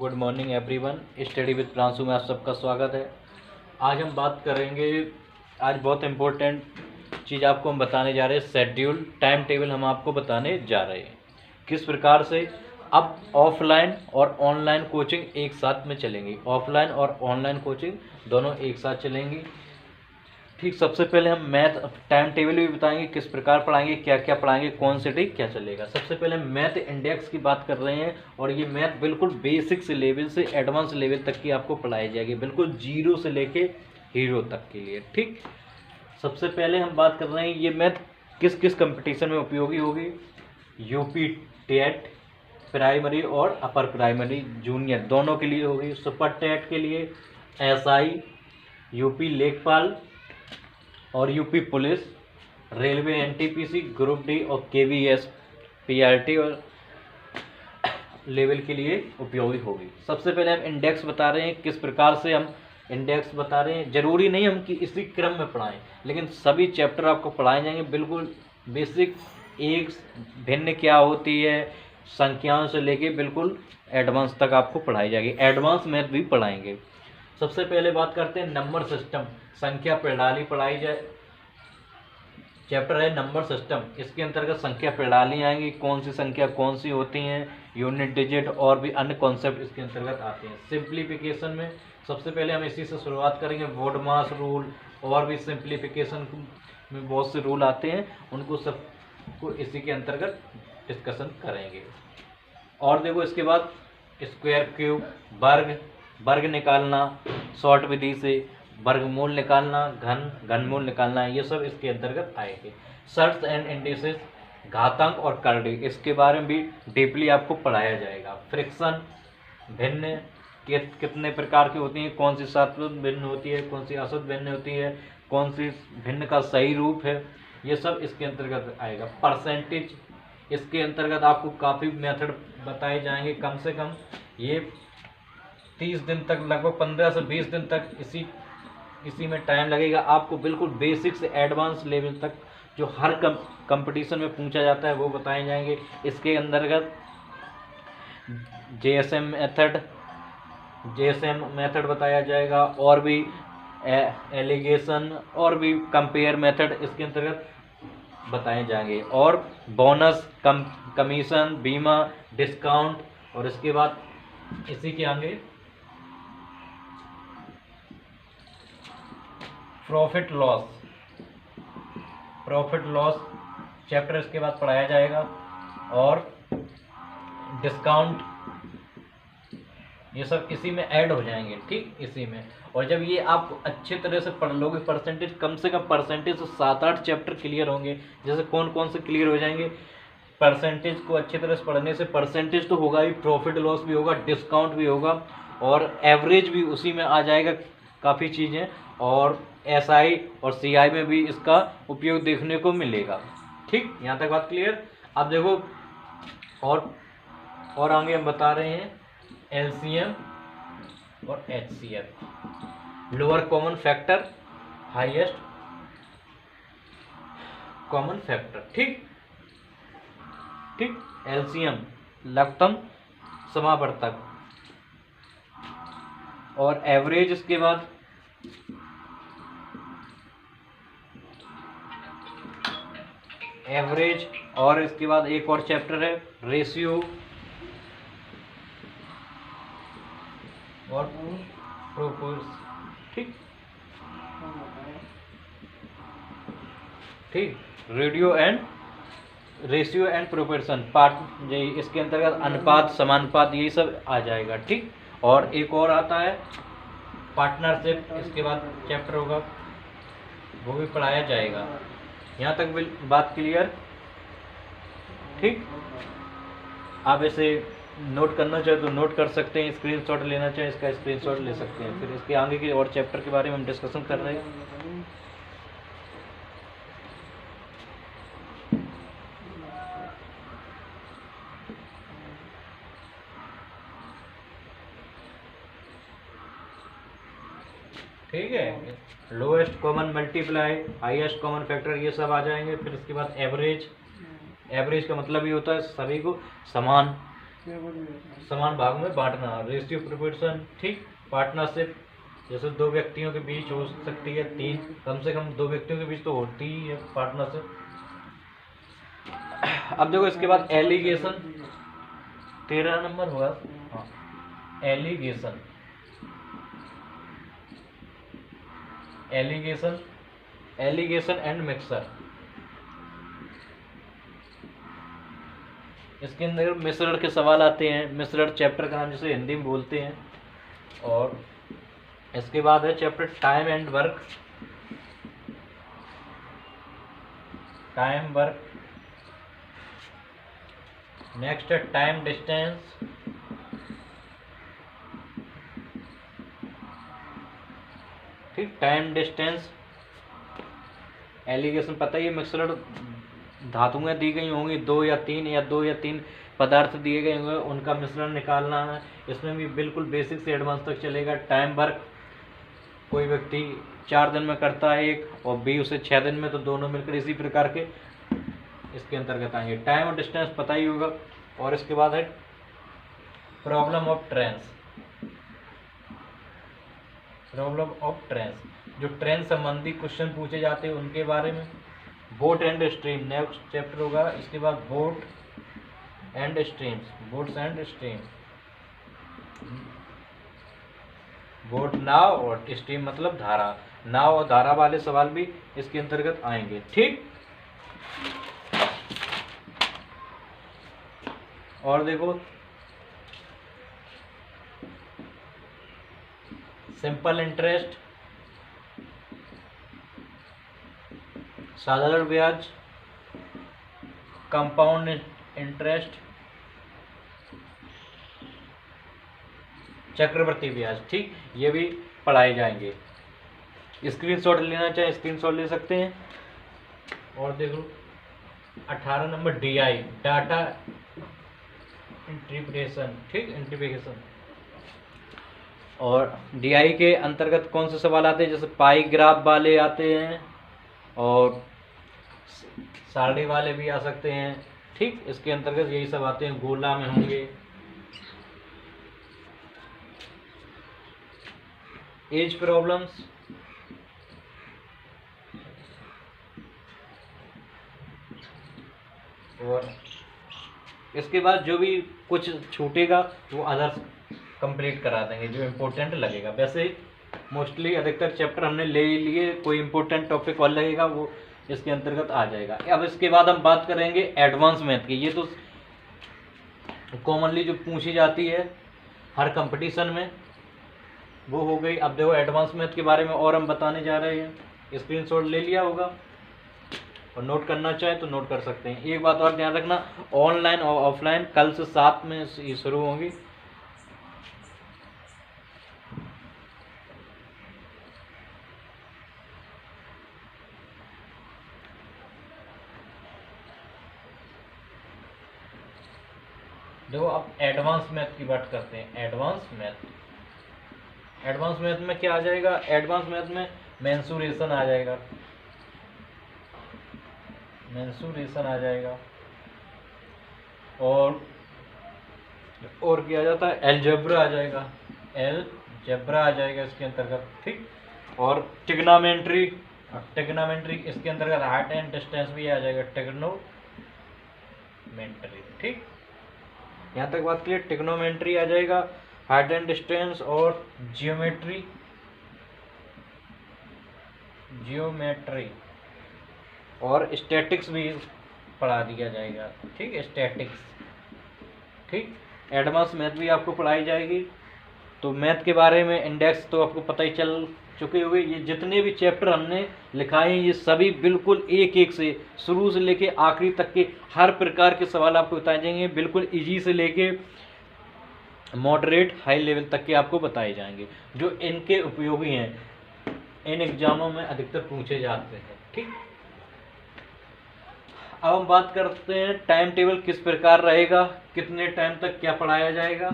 Good morning everyone. Study with Pranshu में आप सबका स्वागत है। आज हम बात करेंगे, आज बहुत इम्पोर्टेंट चीज़ आपको हम बताने जा रहे हैं। शेड्यूल, टाइम टेबल हम आपको बताने जा रहे हैं किस प्रकार से अब ऑफलाइन और ऑनलाइन कोचिंग एक साथ में चलेंगी। ऑफलाइन और ऑनलाइन कोचिंग दोनों एक साथ चलेंगी। ठीक, सबसे पहले हम मैथ टाइम टेबल भी बताएंगे, किस प्रकार पढ़ाएंगे, क्या क्या पढ़ाएंगे, कौन से डे क्या चलेगा। सबसे पहले मैथ इंडेक्स की बात कर रहे हैं और ये मैथ बिल्कुल बेसिक से लेवल से एडवांस लेवल तक की आपको पढ़ाई जाएगी, बिल्कुल जीरो से लेके हीरो तक के लिए। ठीक, सबसे पहले हम बात कर रहे हैं ये मैथ किस किस कंपटीशन में उपयोगी होगी। यूपी टेट प्राइमरी और अपर प्राइमरी जूनियर दोनों के लिए होगी। सुपर टेट के लिए एसआई, यूपी लेखपाल और UP police, railway NTPC, group D और केवीएस पीआरटी और लेवल के लिए उपयोगी होगी। सबसे पहले हम इंडेक्स बता रहे हैं, किस प्रकार से हम इंडेक्स बता रहे हैं। जरूरी नहीं हम कि इसी क्रम में पढ़ाएं, लेकिन सभी चैप्टर आपको पढ़ाए जाएंगे बिल्कुल बेसिक। एक भिन्न क्या होती है, संख्याओं से लेके बिल्कुल एडवांस तक आपको पढ़ाई जाएगी। एडवांस मैथ भी पढ़ाएंगे। सबसे पहले बात करते हैं नंबर सिस्टम, संख्या प्रणाली पढ़ाई जाए। चैप्टर है नंबर सिस्टम, इसके अंतर्गत संख्या प्रणाली आएंगी, कौन सी संख्या कौन सी होती हैं, यूनिट डिजिट और भी अन्य कॉन्सेप्ट इसके अंतर्गत आते हैं। सिंप्लीफिकेशन में सबसे पहले हम इसी से शुरुआत करेंगे। वोडमास रूल और भी सिंप्लीफिकेशन में बहुत से रूल आते हैं, उनको सबको इसी के अंतर्गत डिस्कशन करेंगे। और देखो इसके बाद स्क्वायर, क्यूब, वर्ग निकालना, शॉर्ट विधि से वर्गमूल निकालना, घनमूल निकालना, ये सब इसके अंतर्गत आएंगे। शर्ट्स एंड इंडिसेस, घातांक और करड़ी, इसके बारे में भी डीपली आपको पढ़ाया जाएगा। फ्रिक्शन, भिन्न कितने प्रकार की होती हैं, कौन सी शाश्वत भिन्न होती है, कौन सी अशुद्ध भिन्न होती है, कौन सी भिन्न का सही रूप है, ये सब इसके अंतर्गत आएगा। परसेंटेज, इसके अंतर्गत आपको काफ़ी मेथड बताए जाएंगे। कम से कम ये 30 दिन तक, लगभग 15 से 20 दिन तक इसी में टाइम लगेगा आपको। बिल्कुल बेसिक से एडवांस लेवल तक जो हर कंपटीशन में पूछा जाता है वो बताए जाएंगे। इसके अंतर्गत जेएसएम मेथड बताया जाएगा और भी एलिगेशन और भी कंपेयर मेथड इसके अंतर्गत बताए जाएंगे। और बोनस, कमीशन, बीमा, डिस्काउंट, और इसके बाद इसी के आगे प्रॉफिट लॉस चैप्टर इसके बाद पढ़ाया जाएगा। और डिस्काउंट, ये सब इसी में ऐड हो जाएंगे। ठीक, इसी में। और जब ये आप अच्छे तरह से पढ़ लोगे, परसेंटेज कम से कम परसेंटेज तो 7-8 चैप्टर क्लियर होंगे। जैसे कौन कौन से क्लियर हो जाएंगे, परसेंटेज को अच्छे तरह से पढ़ने से परसेंटेज तो होगा ही, प्रॉफिट लॉस भी होगा, डिस्काउंट भी होगा और एवरेज भी उसी में आ जाएगा काफ़ी चीज़ें। और एसआई और सीआई में भी इसका उपयोग देखने को मिलेगा। ठीक, यहाँ तक बात क्लियर। अब देखो और आगे हम बता रहे हैं एलसीएम और HCF, lower common factor, highest common factor. ठीक, एलसीएम लघुत्तम समावर्तक, और एवरेज इसके बाद एवरेज। और इसके बाद एक और चैप्टर है रेशियो और प्रोपोर्शन। ठीक, रेशियो एंड प्रोपोर्शन पार्ट, इसके अंतर्गत अनुपात, समानुपात, यही सब आ जाएगा। ठीक, और एक और आता है पार्टनरशिप, इसके बाद चैप्टर होगा, वो भी पढ़ाया जाएगा। यहाँ तक बात क्लियर। ठीक, आप इसे नोट करना चाहे तो नोट कर सकते हैं, स्क्रीनशॉट लेना चाहे इसका स्क्रीनशॉट ले सकते हैं। फिर इसके आगे के और चैप्टर के बारे में हम डिस्कशन कर रहे हैं। ठीक है, lowest common multiply, highest common factor, ये सब आ जाएंगे। फिर इसके बाद एवरेज का मतलब ये होता है सभी को समान समान भाग में बांटना, रेशियो प्रोपोर्शन, ठीक। पार्टनरशिप, जैसे दो व्यक्तियों के बीच हो सकती है, तीन, कम से कम दो व्यक्तियों के बीच तो होती ही है पार्टनरशिप। अब देखो इसके बाद एलिगेशन, 13 नंबर होगा। हाँ, alligation, alligation, alligation and mixture. इसके अंदर मिश्रण के सवाल आते हैं। मिश्रण चैप्टर का नाम जिसे हिंदी में बोलते हैं। और इसके बाद है chapter time and work, time work. Next है टाइम डिस्टेंस, ठीक, टाइम डिस्टेंस। एलिगेशन पता ही है, मिश्रण धातुएं दी गई होंगी, दो या तीन पदार्थ दिए गए होंगे, उनका मिश्रण निकालना है। इसमें भी बिल्कुल बेसिक से एडवांस तक चलेगा। टाइम वर्क, कोई व्यक्ति 4 दिन में करता है एक, और बी उसे 6 दिन में, तो दोनों मिलकर इसी प्रकार के इसके अंतर्गत आएंगे। टाइम और डिस्टेंस पता ही होगा। और इसके बाद है problem of trains, problem of trains, जो ट्रेन संबंधी क्वेश्चन पूछे जाते हैं उनके बारे में। Boat and stream next chapter होगा। इसके बाद boat and streams, boats and stream, boat नाव और स्ट्रीम मतलब धारा, नाव और धारा वाले सवाल भी इसके अंतर्गत आएंगे, ठीक। और देखो सिंपल इंटरेस्ट, साधारण ब्याज, कंपाउंड इंटरेस्ट, चक्रवृद्धि ब्याज, ठीक, ये भी पढ़ाए जाएंगे। स्क्रीनशॉट लेना चाहे स्क्रीनशॉट ले सकते हैं। और देखो 18 नंबर DI, डाटा इंटरप्रिटेशन, ठीक, इंटरप्रिटेशन। और DI के अंतर्गत कौन से सवाल आते हैं, जैसे पाई ग्राफ वाले आते हैं और सारणी वाले भी आ सकते हैं, ठीक। इसके अंतर्गत यही सब आते हैं, गोला में होंगे। एज प्रॉब्लम्स, और इसके बाद जो भी कुछ छूटेगा वो अदर्स कंप्लीट करा देंगे, जो इम्पोर्टेंट लगेगा। वैसे मोस्टली अधिकतर चैप्टर हमने ले लिए, कोई इम्पोर्टेंट टॉपिक और लगेगा वो इसके अंतर्गत आ जाएगा। अब इसके बाद हम बात करेंगे एडवांस मैथ की। ये तो कॉमनली जो पूछी जाती है हर कंपटीशन में, वो हो गई। अब देखो एडवांस मैथ के बारे में और हम बताने जा रहे हैं। स्क्रीनशॉट ले लिया होगा और नोट करना चाहे तो नोट कर सकते हैं। एक बात और ध्यान रखना, ऑनलाइन और ऑफलाइन कल से 7 में ये शुरू होंगी। देखो अब एडवांस मैथ की बात करते हैं। एडवांस मैथ, एडवांस मैथ में क्या आ जाएगा, एडवांस मैथ में मेंसुरेशन आ जाएगा, मेंसुरेशन आ जाएगा। और क्या आ जाता है, एलजेब्रा आ जाएगा, एलजेब्रा आ जाएगा इसके अंतर्गत, ठीक। और ट्रिग्नोमेट्री, ट्रिग्नोमेट्री इसके अंतर्गत हाइट एंड डिस्टेंस भी आ जाएगा, ट्रिग्नोमेट्री, ठीक। यहाँ तक बात क्लियर। ट्रिग्नोमेट्री आ जाएगा, हाइट एंड डिस्टेंस, और जियोमेट्री, जियोमेट्री और स्टैटिक्स भी पढ़ा दिया जाएगा, ठीक है, स्टैटिक्स, ठीक। एडवांस मैथ भी आपको पढ़ाई जाएगी। तो मैथ के बारे में इंडेक्स तो आपको पता ही चल चुके हुए। ये जितने भी चैप्टर हमने लिखाए हैं ये सभी बिल्कुल एक एक से शुरू से लेके आखिरी तक के हर प्रकार के सवाल आपको बताए जाएंगे। बिल्कुल इजी से लेके मॉडरेट हाई लेवल तक के आपको बताए जाएंगे, जो इनके उपयोगी हैं, इन एग्जामों में अधिकतर पूछे जाते हैं, ठीक। अब हम बात करते हैं टाइम टेबल किस प्रकार रहेगा, कितने टाइम तक क्या पढ़ाया जाएगा।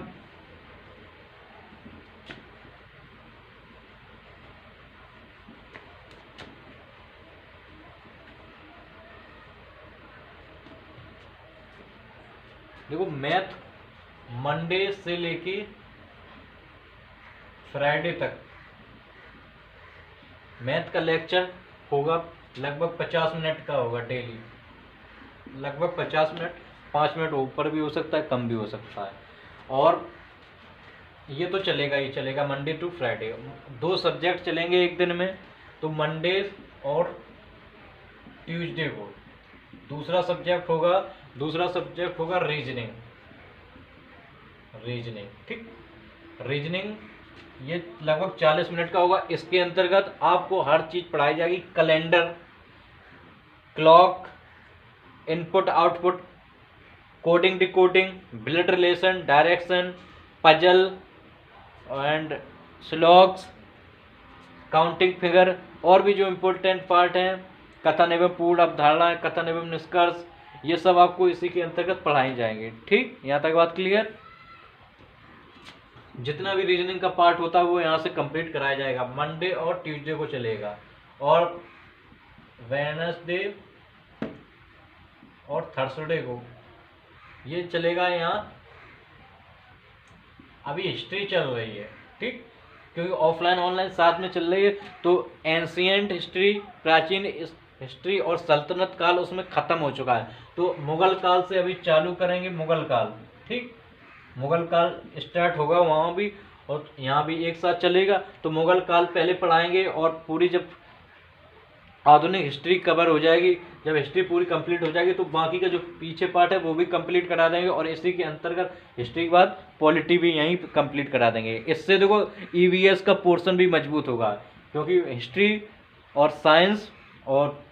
देखो मैथ मंडे से लेके फ्राइडे तक मैथ का लेक्चर होगा, लगभग 50 मिनट का होगा डेली, लगभग 50 मिनट, 5 मिनट ऊपर भी हो सकता है, कम भी हो सकता है। और ये तो चलेगा ही चलेगा मंडे टू फ्राइडे, 2 सब्जेक्ट चलेंगे एक दिन में, तो मंडे और ट्यूसडे को दूसरा सब्जेक्ट होगा रीजनिंग, ठीक। रीजनिंग ये लगभग 40 मिनट का होगा। इसके अंतर्गत आपको हर चीज पढ़ाई जाएगी, calendar, clock, input output, coding decoding, blood relation, direction, puzzle and slogs, counting figure, और भी जो इम्पोर्टेंट पार्ट हैं, कथन एवं पूर्ण अवधारणा, कथन एवं निष्कर्ष, ये सब आपको इसी के अंतर्गत पढ़ाई जाएंगे, ठीक। यहाँ तक बात क्लियर। जितना भी रीजनिंग का पार्ट होता है वो यहाँ से कंप्लीट कराया जाएगा, मंडे और ट्यूसडे को चलेगा, और वेडनेसडे और थर्सडे को ये चलेगा। यहाँ अभी हिस्ट्री चल रही है, ठीक, क्योंकि ऑफलाइन ऑनलाइन साथ में चल रही है, तो एंशिएंट हिस्ट्री, प्राचीन हिस्ट्री और सल्तनत काल उसमें खत्म हो चुका है, तो मुगल काल से अभी चालू करेंगे, मुगल काल, ठीक। मुगल काल स्टार्ट होगा वहाँ भी और यहाँ भी एक साथ चलेगा, तो मुगल काल पहले पढ़ाएंगे, और पूरी जब आधुनिक हिस्ट्री कवर हो जाएगी, जब हिस्ट्री पूरी कंप्लीट हो जाएगी, तो बाकी का जो पीछे पार्ट है वो भी कंप्लीट करा देंगे, और इसी के अंतर्गत हिस्ट्री के बाद पॉलिटी भी यहीं कंप्लीट करा देंगे। इससे देखो ईवीएस का पोर्शन भी मजबूत होगा, क्योंकि हिस्ट्री और साइंस और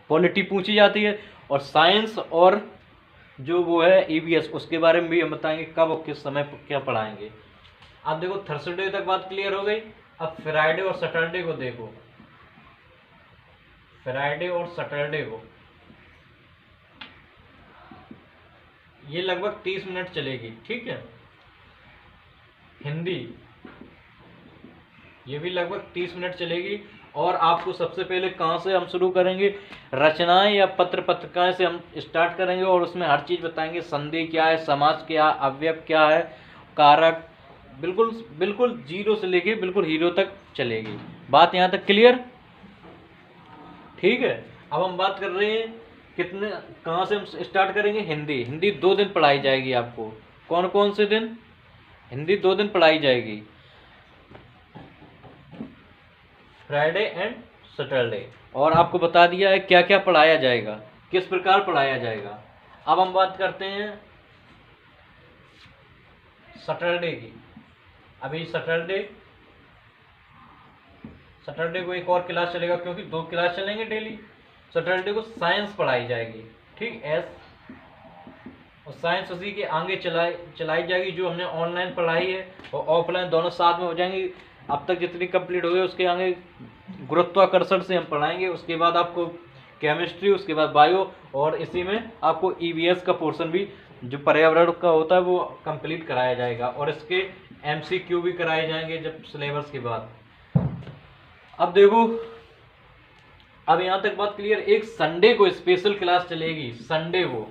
पॉलिटी पूछी जाती है, और साइंस और जो वो है ईवीएस उसके बारे में भी हम बताएंगे कब और किस समय क्या पढ़ाएंगे। अब देखो थर्सडे तक बात क्लियर हो गई। अब फ्राइडे और सैटरडे को देखो, फ्राइडे और सैटरडे को ये लगभग 30 मिनट चलेगी, ठीक है। हिंदी ये भी लगभग 30 मिनट चलेगी, और आपको सबसे पहले कहाँ से हम शुरू करेंगे, रचनाएं या पत्र पत्रिकाएं से हम स्टार्ट करेंगे, और उसमें हर चीज़ बताएंगे, संधि क्या है, समास क्या, अवयव क्या है, कारक, बिल्कुल बिल्कुल जीरो से लेके बिल्कुल हीरो तक चलेगी। बात यहाँ तक क्लियर, ठीक है। अब हम बात कर रहे हैं कितने, कहाँ से हम स्टार्ट करेंगे, हिंदी 2 दिन पढ़ाई जाएगी आपको। कौन कौन से दिन, हिंदी 2 दिन पढ़ाई जाएगी, फ्राइडे एंड सैटरडे, और आपको बता दिया है क्या क्या पढ़ाया जाएगा, किस प्रकार पढ़ाया जाएगा। अब हम बात करते हैं सैटरडे की। अभी सैटरडे को एक और क्लास चलेगा, क्योंकि 2 क्लास चलेंगे डेली। सैटरडे को साइंस पढ़ाई जाएगी, ठीक, और साइंस उसी के आगे चलाई जाएगी, जो हमने ऑनलाइन पढ़ाई है और ऑफलाइन दोनों साथ में हो जाएंगी। अब तक जितनी कंप्लीट हो गई उसके आगे गुरुत्वाकर्षण से हम पढ़ाएंगे, उसके बाद आपको केमिस्ट्री, उसके बाद बायो, और इसी में आपको ईवीएस का पोर्शन भी जो पर्यावरण का होता है वो कंप्लीट कराया जाएगा, और इसके एमसीक्यू भी कराए जाएंगे जब सिलेबस के बाद। अब देखो, अब यहाँ तक बात क्लियर। एक संडे को स्पेशल क्लास चलेगी, संडे को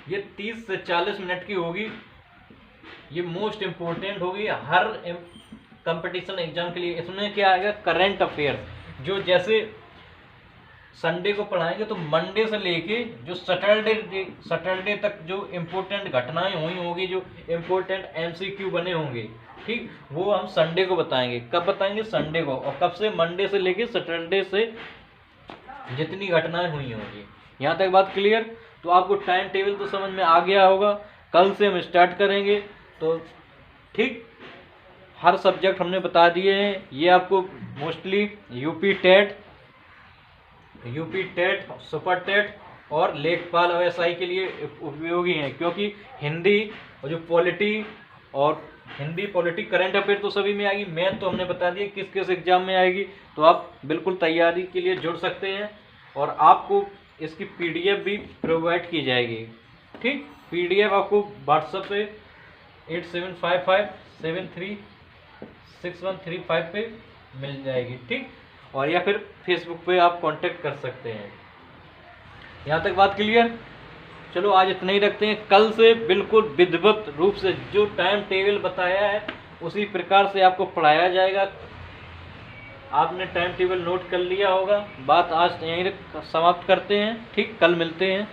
ये 30 से 40 मिनट की होगी, ये मोस्ट इम्पोर्टेंट होगी हर कंपटीशन एग्जाम के लिए। इसमें क्या आएगा, करंट अफेयर्स, जो जैसे संडे को पढ़ाएंगे तो मंडे से लेके जो सैटरडे तक जो इम्पोर्टेंट घटनाएं हुई होंगी, जो इम्पोर्टेंट एमसीक्यू बने होंगे, ठीक, वो हम संडे को बताएंगे। कब बताएंगे, संडे को। और कब से, मंडे से लेके सैटरडे से जितनी घटनाएं हुई होंगी। यहाँ तक बात क्लियर। तो आपको टाइम टेबल तो समझ में आ गया होगा। कल से हम स्टार्ट करेंगे, तो ठीक, हर सब्जेक्ट हमने बता दिए हैं। ये आपको mostly UP TET, super TET और लेखपाल और एसआई के लिए उपयोगी हैं, क्योंकि हिंदी और जो पॉलिटी करंट अफेयर तो सभी में आएगी। मैथ तो हमने बता दिया किस किस एग्जाम में आएगी, तो आप बिल्कुल तैयारी के लिए जुड़ सकते हैं। और आपको इसकी पीडीएफ भी प्रोवाइड की जाएगी, ठीक। पीडीएफ आपको व्हाट्सएप पे 8755736135 पे मिल जाएगी, ठीक। और या फिर फेसबुक पे आप कांटेक्ट कर सकते हैं। यहाँ तक बात क्लियर। चलो आज इतना ही रखते हैं। कल से बिल्कुल विधिवत रूप से जो टाइम टेबल बताया है उसी प्रकार से आपको पढ़ाया जाएगा। आपने टाइम टेबल नोट कर लिया होगा। बात आज यहीं समाप्त करते हैं। ठीक, कल मिलते हैं।